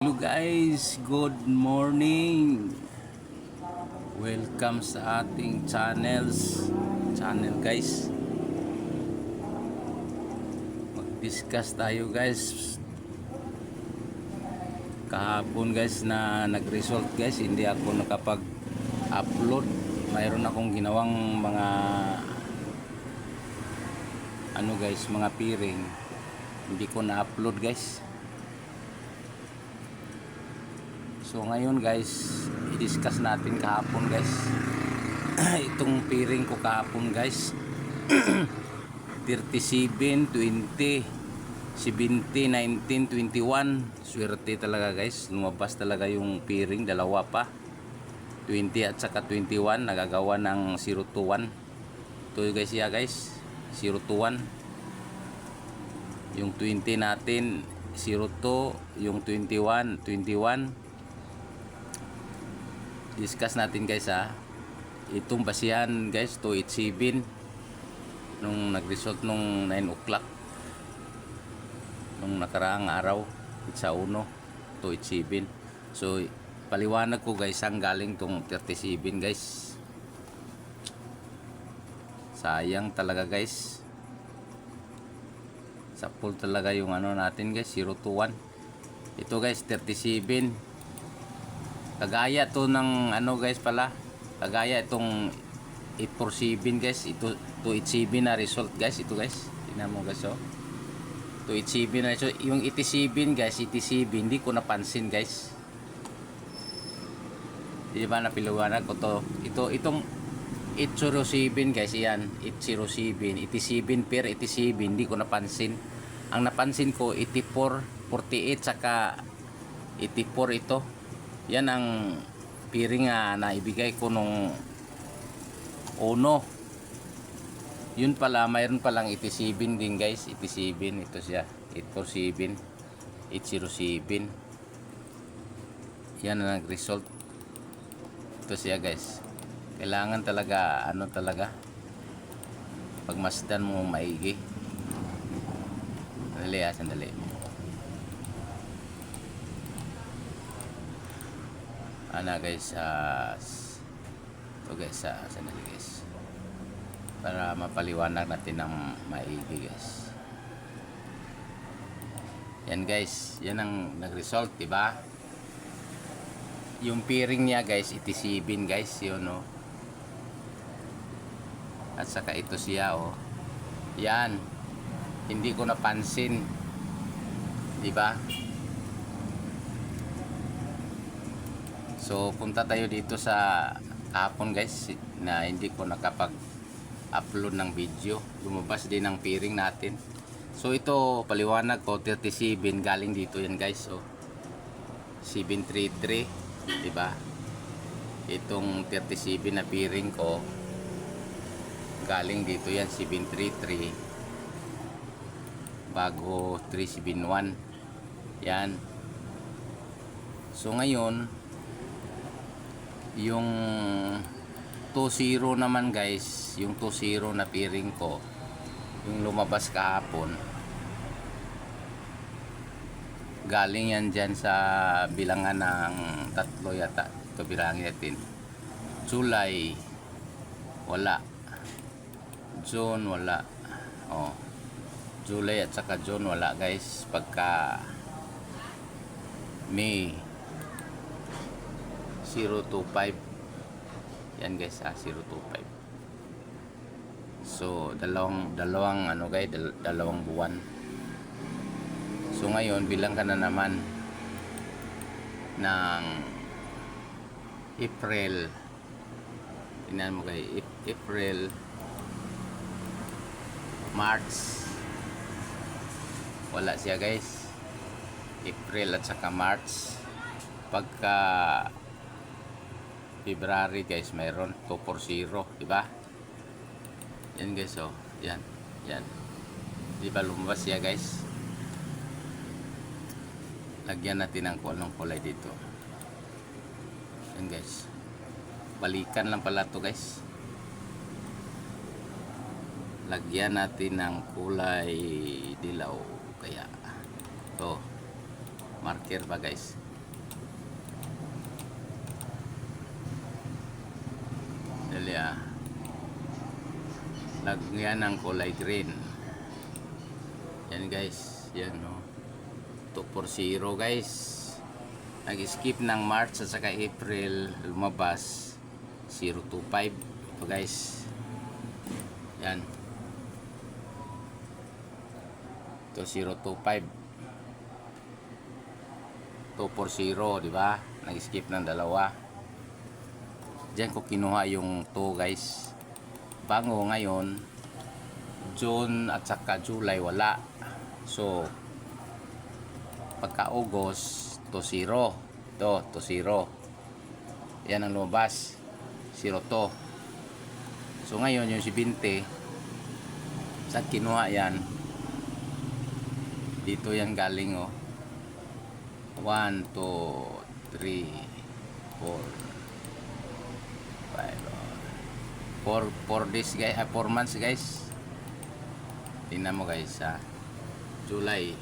Hello guys, good morning. Welcome sa ating channel guys. Mag-discuss tayo guys. Kahapon guys na nag-result guys, hindi ako nakapag-upload. Mayroon akong ginawang mga mga piring. Hindi ko na-upload guys. So ngayon guys, i-discuss natin kahapon guys. Itong piring ko kahapon guys. 37, 20, 70, 19, 21. Swerte talaga guys. Lumabas talaga yung piring, dalawa pa. 20 at saka 21 nagagawa ng 0 to 1. Ito guys ya guys, 0 to 1. Yung 20 natin 0 to, yung 21 discuss natin guys ha. Itong basihan guys 287 nung nag-result nung 9 o'clock nung nakaraang araw sa 1 287. So paliwanag ko guys ang galing tong 37 guys. Sayang talaga guys, sa full talaga yung natin guys, 0 to 1. Ito guys 37. Kagaya to ng guys pala. Kagaya itong 847 guys. Ito 287 na result guys. Ito guys. Tingnan mo guys 287 na result. Yung 87 guys, 87 hindi ko napansin guys. Di ba napiliwanag ko to? Itong 807 guys, yan 807, 87 per 87 hindi ko napansin. Ang napansin ko 84, 48 saka 84 ito. Yan ang piring na ibigay ko nung 1. Yun pala, mayroon palang 87 din guys. 87, ito siya 847, 807. Yan ang nag-result. Ito siya guys. Kailangan talaga talaga pagmasdan mo maigi. Sandali. Guys, ito guys, sandali guys, para mapaliwanag natin ng maigi guys. Yan guys, yan ang nag-result, diba? Yung piring niya guys 87 guys, yun at saka ito siya yan, hindi ko napansin, diba? So punta tayo dito sa kahapon guys na hindi ko nakapag-upload ng video. Lumabas din ang piring natin. So ito paliwanag ko 37 galing dito yan guys. 733, diba? Itong 37 na piring ko galing dito yan 733 bago 371 yan. So ngayon yung 20 naman guys, yung 20 na piring ko, yung lumabas kahapon, galing yan dyan sa bilangan ng 3 yata. Ito bilangin natin. July wala, June wala, July at saka June wala guys. Pagka May 025 yan guys, 025. So dalawang guys, dalawang buwan. So ngayon bilang ka na naman ng April. Tingnan mo guys, April, March wala siya guys. April at saka March. Pagka February guys, mayroon 240, diba? Yan guys, yan. Diba lumabas siya guys? Lagyan natin ng anong kulay dito. Yan guys. Balikan lang pala to guys. Lagyan natin ng kulay dilaw. Kaya to marker ba guys? lagyan ng kulay green. Yan guys, yan no. 240 guys. Nag-skip ng March at saka April, lumabas 025. Ito guys. Yan. Ito 025. 240, di ba? Nag-skip ng dalawa. Diyan ko kinuha yung 2 guys. Bango ngayon, June at saka July wala. So, pagka August, to 0. To 0. Yan ang lumabas. 0 to. So, ngayon yung si 20, sa kinuha yan, dito yan galing oh. 1, 2, 3, 4, 4 days guys, 4 months guys. Tingnan mo guys ha. July,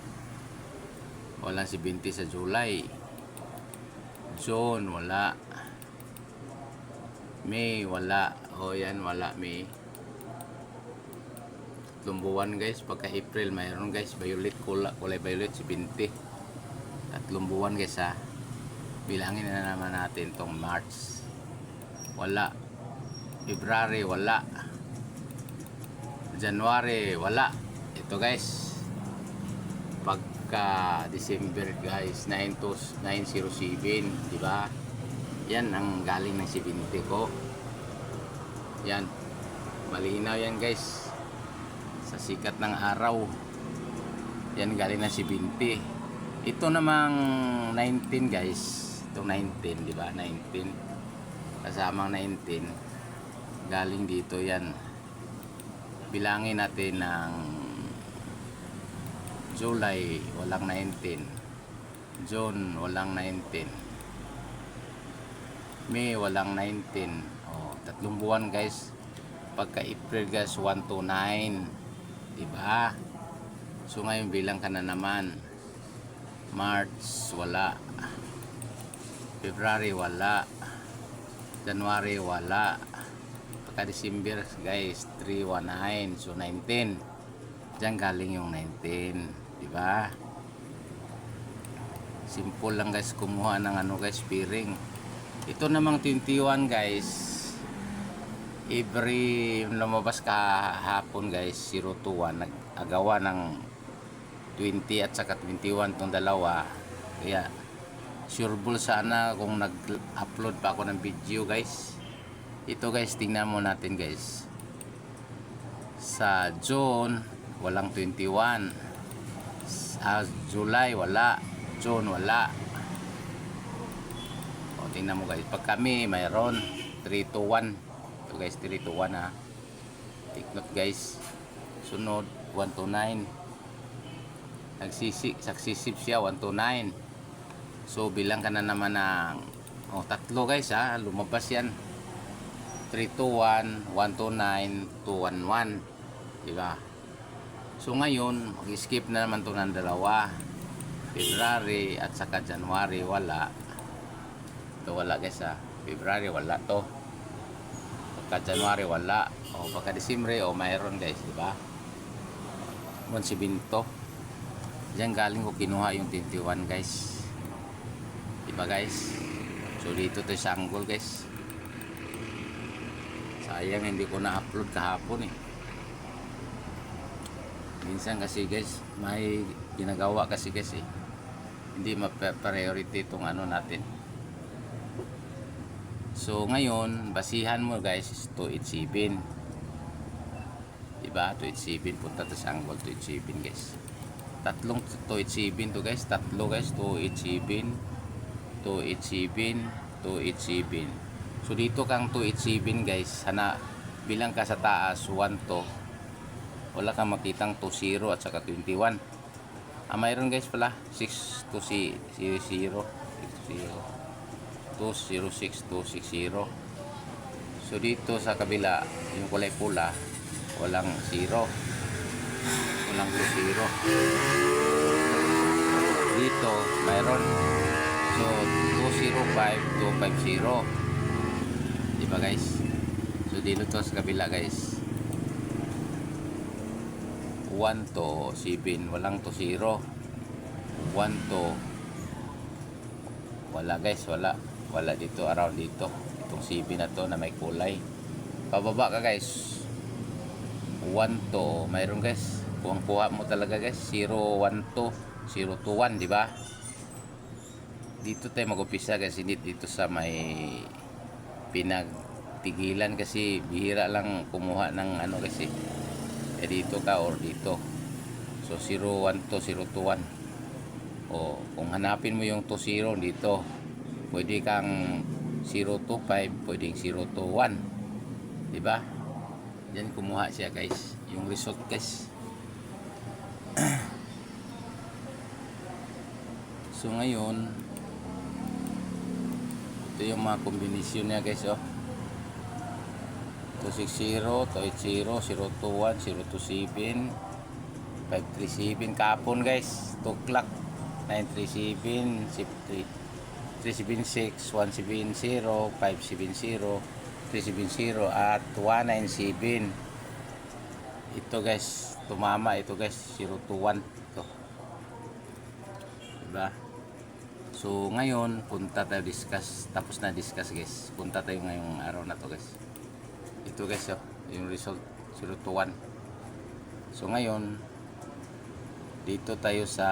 walang si 20 sa July. June wala. May wala. O yan wala May. Lumbuwan guys. Pagka April mayroon guys, violet, kulay violet si 20. At lumbuwan guys ha. Bilangin na naman natin tong March. Wala. February wala. January wala. Ito guys, pagka December guys, 907, di ba? Yan ang galing ng 70 ko. Yan, malinaw yan guys, sa sikat ng araw. Yan galing ng 70. Ito namang 19 guys, itong 19, di ba? 19 kasamang 19 galing dito yan. Bilangin natin ng July walang 19, June walang 19, May walang 19. Oh, 3 buwan guys. Pagka April guys 1 to 9, diba? So ngayon bilang ka na naman. March wala, February wala, January wala, pagka December guys 319, so 19. Diyan galing yung 19, di ba? Simple lang guys kumuha ng ano guys, piring. Ito namang 21 guys, every lumabas kahapon guys 021, nag-agawa ng 20 at saka 21 tong dalawa. Kaya sureball sana kung nag-upload pa ako ng video guys. Ito guys, tingnan mo natin guys. Sa June walang 21, sa July wala, June wala. O tingnan mo guys, pag kami mayroon 3 to 1. Ito guys, 3 to 1 ha. Take note guys. Sunod 1 to 9. Nagsisip siya 1 to 9. So bilang ka na naman ng tatlo guys ha, lumabas yan. 3 to 1, 1 to 9, 2 1 1, diba? So ngayon mag-skip na naman to ng dalawa, February at saka January wala. Ito wala guys ha, February wala to, pagka January wala, o pagka December mayroon guys, diba? Si Binto, diyan galing ko kinuha yung 21 guys, diba guys? So dito to sa angle guys. Sayang hindi ko na-upload kahapon eh. Minsan kasi guys, may ginagawa kasi guys eh. Hindi ma-priority itong ano natin. So ngayon, basihan mo guys is 287. Diba? 287, punta to sa angle 287 guys. Tatlong 287 to guys. Tatlo guys, 287, 287, 287. So dito kang 287 guys, sana bilang ka sa taas 1 to, wala kang makitang 20 at saka 21. Mayroon guys pala 6 to 0, 206, 260. So dito sa kabila, yung kulay pula, walang 0, walang 20. Dito mayroon, so 205, 250, diba guys? So dito to sa kabila guys, 1 to 7, walang to 0. 1 to wala guys, wala dito, around dito. Itong 7 na to na may kulay. Pababa ka guys, 1 to mayroon guys. Kuha mo talaga guys, 0 1 to 0 to 1, di ba? Dito tayo mag-upisa guys, hindi dito sa may pinagtigilan kasi bihira lang kumuha ng ano kasi. Dito ka or dito. So 0 1 to 0 to 1. O kung hanapin mo yung to 0 dito, pwede kang 0 to 5, pwedeng 0 to 1. Di ba? Yan kumuha siya guys, yung result guys. So ngayon, ito yung mga kombinasyon niya guys, oh. 260, 280, 0 to 1, 0 to 7, 537 kapon guys, 2 o'clock, 937, 376, 170, 570, 370 at 197. Ito guys, tumama ito guys, 0 to 1 ito. Diba? So ngayon, punta tayo discuss, tapos na discuss guys. Punta tayo ngayong araw na to guys. Ito guys, oh, yung result 0 to 1. So ngayon, dito tayo sa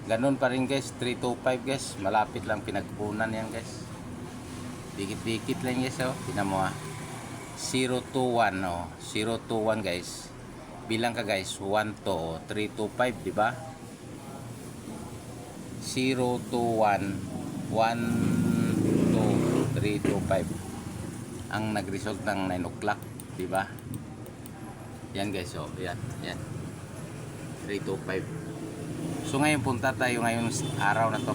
ganun pa rin guys, 3 to 5 guys. Malapit lang pinagpunan yan guys. Dikit-dikit lang guys, oh. Tingnan mo ah. 0 to 1, oh. 0 to 1 guys. Bilang ka guys, 1 to 3 to 5, di ba? 0 to 1, 1 to 3 to 5. Ang nag-result ng 9 o'clock, di ba? Yan guys, oh, yan, yan. 3 to 5. So ngayon punta tayo ngayong araw na to.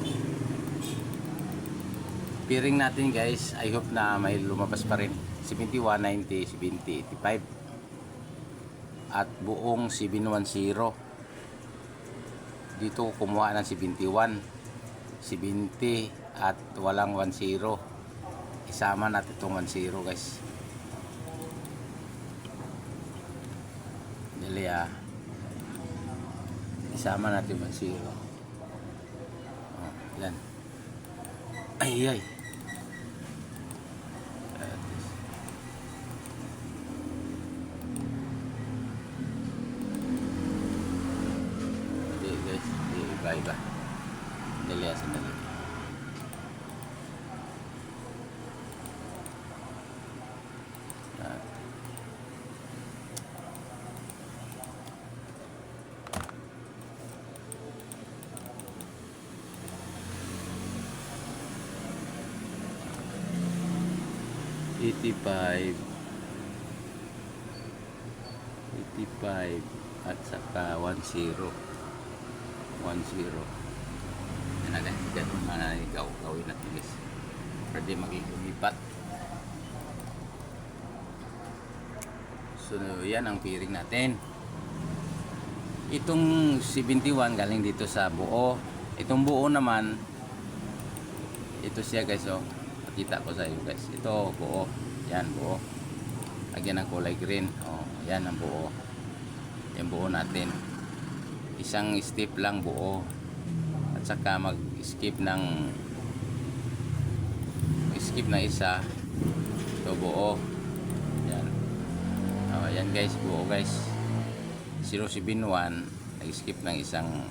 Piring natin guys, I hope na may lumabas pa rin. 71, 90, 70, 85. At buong 710. Dito kumuha ng 71, 70 at walang 10. Isama natin itong 10 guys. Dali ah. Isama natin 10. Oh, yan. Ay. Hindi guys, iba. Dali ah, sandali. 85 at saka 10 yan na guys, ganun na gawin natin guys pwede maging lumipat. So yan ang piring natin. Itong 71 galing dito sa buo. Itong buo naman, ito siya guys, oh. Kita ko sa iyo guys, ito buo, yan buo, lagyan ng kulay green, oh, yan ang buo, yung buo natin, isang step lang buo, at saka mag skip ng isa, ito buo, yan, oh, yan guys, buo guys, 071, nag skip ng isang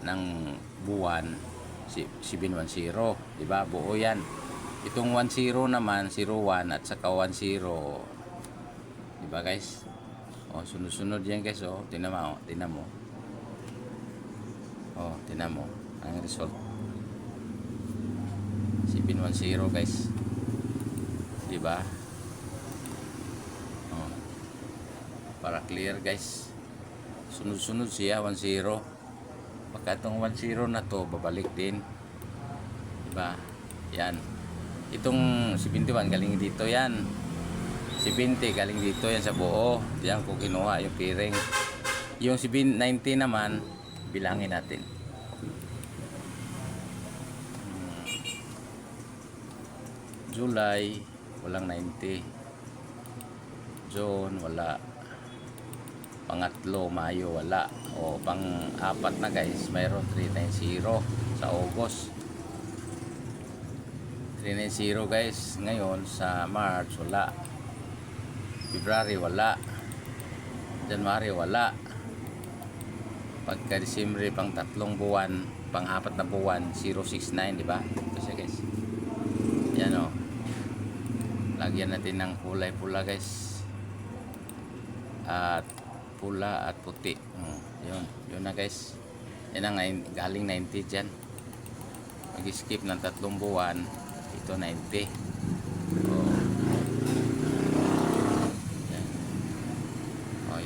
ng buwan, 710, diba? Buo yan. Itong 10 naman, 01 at saka 10, diba guys? O, sunod-sunod yan guys, oh. Tingnan mo. Oh, tingnan mo ang result. 710 guys. Diba? Oh. Para clear guys. Sunod-sunod siya, 10. Pagka itong 10 na to, babalik din. Diba? Yan. Itong 71 galing dito yan. 70 galing dito yan sa buo. Diyan ko kinuha yung piring. Yung 90 naman, bilangin natin. July, walang 90. June, wala. Pangatlo, Mayo, wala. O pang-apat na guys, mayroon 390 sa August. 390 guys. Ngayon sa March, wala. February, wala. January, wala. Pagka December, pang tatlong buwan, pang apat na buwan, 069, di ba? Ito siya guys. Yan o. Lagyan natin ng kulay pula guys. At pula at puti. Yun na guys. Yan ang galing 90 dyan. Mag-skip ng tatlong buwan, ito 90.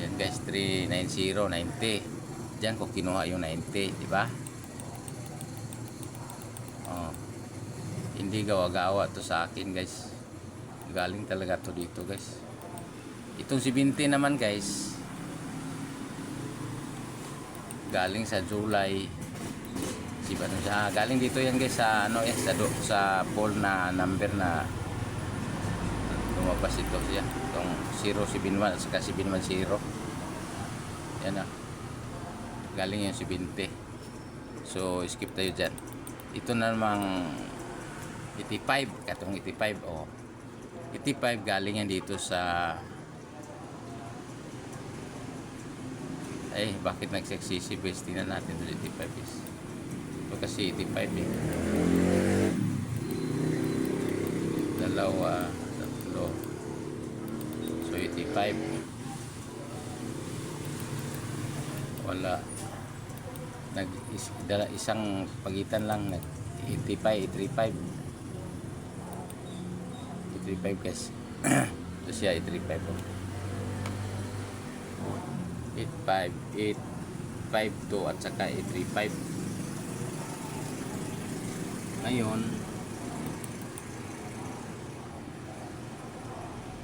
Yan guys, 390, 90. Diyan ko kinuha yung 90, di ba? Hindi gawa-gawa to sa akin guys. Galing talaga to dito guys. Itong 70 naman guys, galing sa July. Galing dito yan guys sa ano sa poll na number na lumabas ito siya. Itong 071 at saka 710. Yan na. Galing yung 70. So skip tayo dyan. Ito na namang 85. Katong 85. 85 galing yan dito sa bakit nagsaksisi base? Tingnan natin ito 85 is. Ito kasi 85 eh. Dalawa, tatlo. So 85. Wala. Isang pagitan lang 85, 85 guys. Ito siya 85 85, 852 at saka 835. Ngayon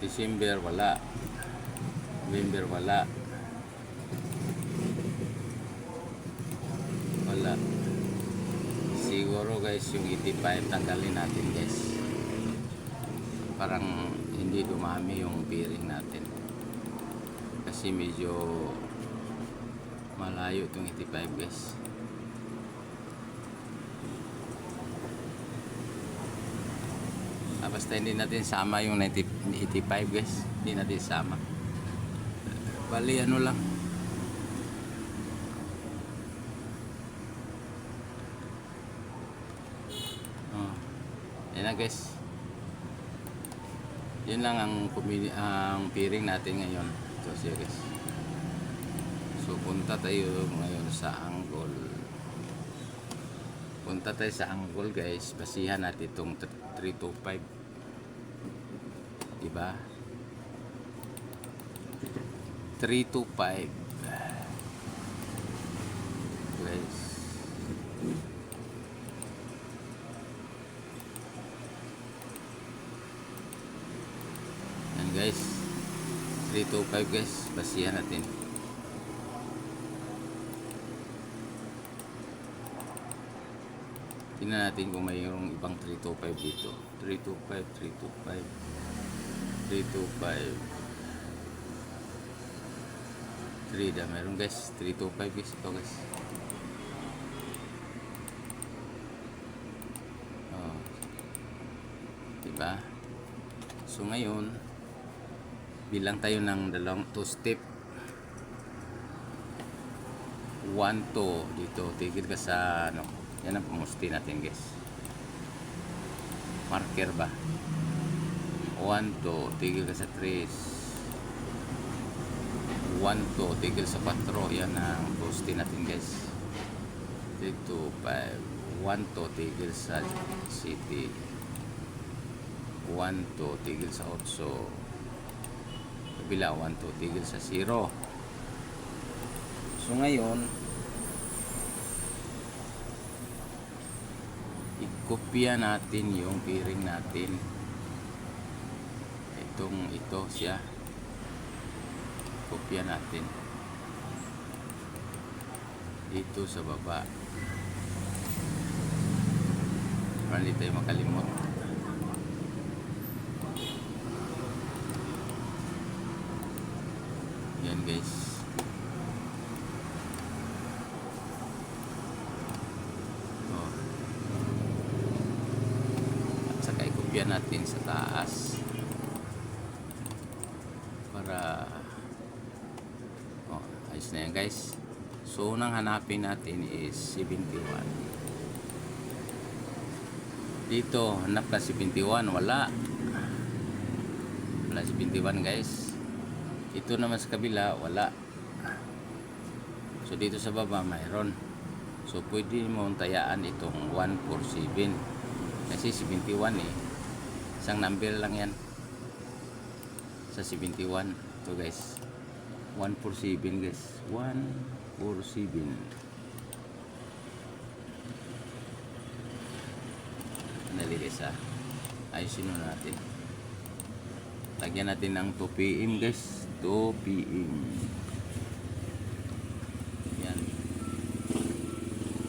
December wala, November wala, siguro guys yung 85 tanggalin natin guys. Parang hindi dumami yung bearing natin kasi medyo malayo itong 85 guys. Basta hindi natin sama yung 85 guys, hindi natin sama. Bali ano lang, yan na guys. Yun lang ang bearing natin ngayon. Ito siya guys. So punta tayo ngayon sa angle. Punta tayo sa angle guys. Basihan natin itong 325. Diba? 325 guys. Yan guys, 325 guys. Basihan natin. Tingnan natin kung mayroong ibang 325 dito. 325, 325, 325, 3 dah mayroon guys. 325 guys. Ito guys. Diba? So ngayon bilang tayo ng dalawang 2 step. 1, 2 dito. Tigil ka sa ano. Yan ang pamusti natin guys. Marker ba? 1, 2, tigil ka sa 3. 1, 2, tigil sa 4. Yan ang pamusti natin guys. 3, 2, 5. 1, 2, tigil sa city. 1, 2, tigil sa 8. Kabila, 1, 2, tigil sa 0. So ngayon kopya natin yung bearing natin. Ito siya. Kopya natin dito sa baba para hindi tayo makalimot. guys. Oh. At saka ikopya natin sa taas para ayos na yan guys. So unang hanapin natin is 71. Dito hanap ka 71, wala 71 guys. Ito naman sa kabila wala. So dito sa baba mayroon. So pwede mo tayaan itong 147 kasi 71 isang number lang yan sa 71. Ito guys 147 guys, 147. Dali guys ayusin mo natin. Lagyan natin ng 2 PM guys, 2 PM. Yan.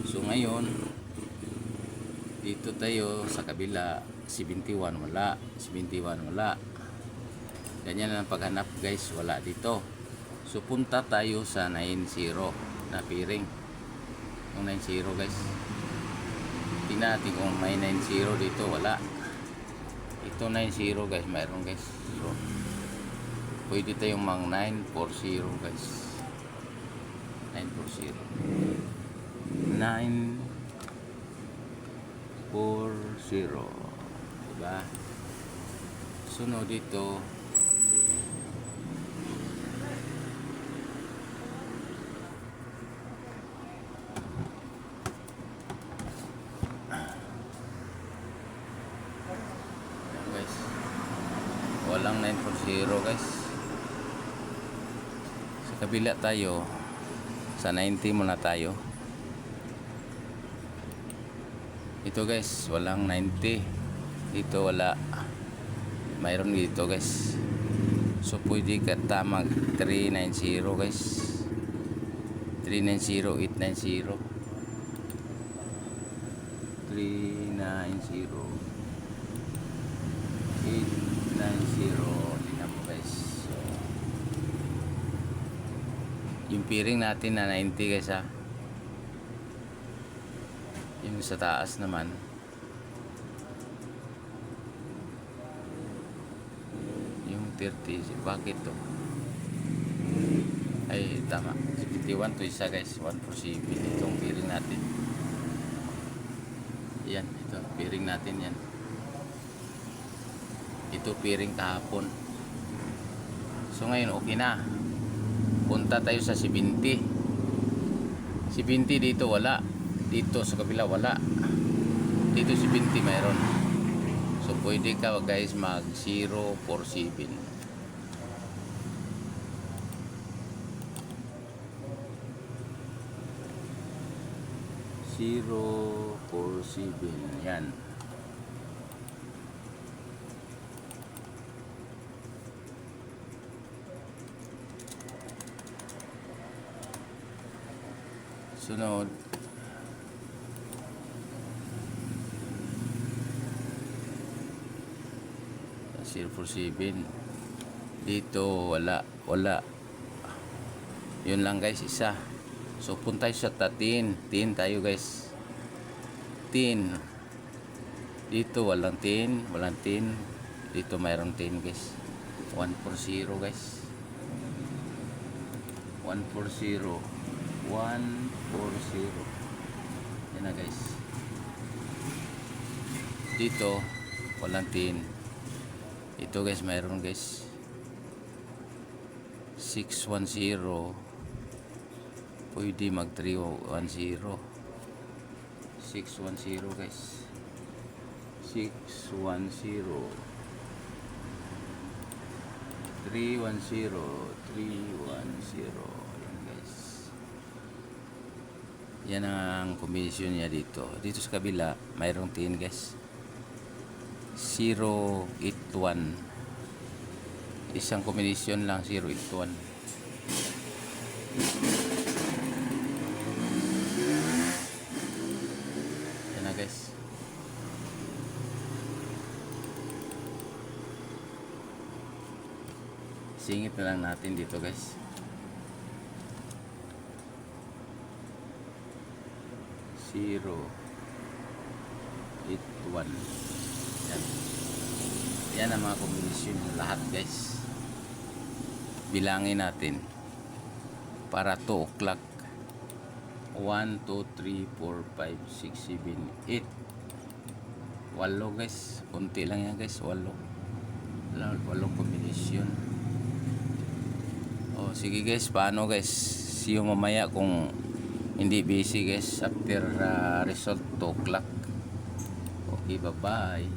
So ngayon dito tayo sa kabila 71 wala, 71 wala. Ganyan ang paghanap guys, wala dito. So punta tayo sa 90 na piring. Yung 90 guys. Tingnan natin kung may 90 dito, wala. Ito 90 guys, mayroon guys. So pwede tayong mang 940 guys. 940. 940. Diba? Sunod dito walang 940 guys. Sa kabila tayo sa 90 muna tayo. Ito guys walang 90 dito, wala. Mayroon dito guys. So pwede ka mag 390 guys, 390, 890, 390, 890. Tingnan mo guys. So, yung piring natin na 90 guys yung sa taas naman yung 30. Bakit to? Ay tama, 51 to isa guys, 147 itong piring natin. Yan, ito piring natin yan. Ito piring kahapon. So ngayon okay na. Punta tayo sa 70. 70 dito wala. Dito sa kabila wala. Dito 70 mayroon. So pwede ka guys mag 047. Yan. Sunod 047 dito wala yun lang guys, isa. So punta sa 10 tayo guys. 10 dito walang 10 dito mayroong 10 guys. 140 guys, 140 yan na guys. Dito walang 10. Ito guys mayroon guys 610. Pwede mag 310. 610 guys, 610, 310, 310. Yan guys. Yan ang kombinasyon niya dito. Dito sa kabila mayroong 10 guys. 081. Isang kombinasyon lang, 081. Yan na guys. Singit na lang natin dito guys. 81. Yan. Yan ang mga kombinasyon lahat guys. Bilangin natin para 2 o'clock. 1, 2, 3, 4, 5, 6, 7, 8. 8 guys. Kunti lang yan guys. 8 kombinasyon. O sige guys, paano guys? See you mamaya kung hindi busy guys after result 2 o'clock. Okay, bye bye.